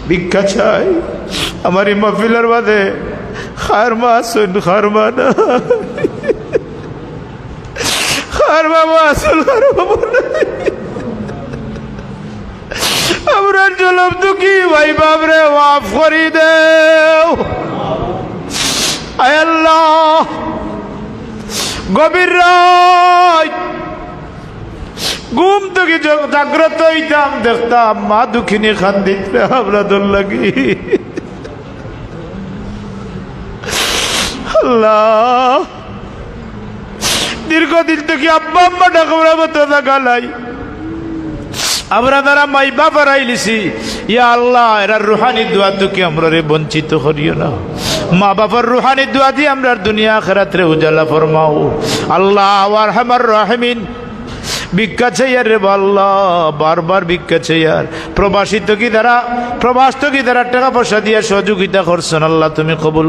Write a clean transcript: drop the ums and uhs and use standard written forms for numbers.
ভিক্ষা চাই। আমার এই মাহফিলের বাদে খারমা আসুন, খারমা না খারমা আসুন, খারমা আমরা জলম দুঃখী ভাই বাবরে মাফ করি দেও। আয় আল্লাহ, গভীর রাত ঘুম থেকে জাগ্রত হইতাম, দেখতাম মা দুঃখিনী খান্দিত আমরা দল লাগি। আল্লাহ, দীর্ঘদিন থেকে আব্বা আম্মা ডাকবরা মতো গালাই আমরা দ্বারা মাই বাপ হারাইলিছি। ইয়া আল্লাহ, এরা রুহানি দোয়া থেকে আমরা রে বঞ্চিত করিও না। মা বাবার রুহানি দোয়া দিয়ে আমরা দুনিয়া আখিরাতে উজালা ফরমাও। আল্লাহ আরহামার রাহিমিন, ভিক্ষা চাইয়ার রে আল্লাহ, বারবার ভিক্ষা চাইয়ার। প্রবাস তো কি দ্বারা টাকা পয়সা দিয়ে সহযোগিতা করছেন, আল্লাহ তুমি কবুল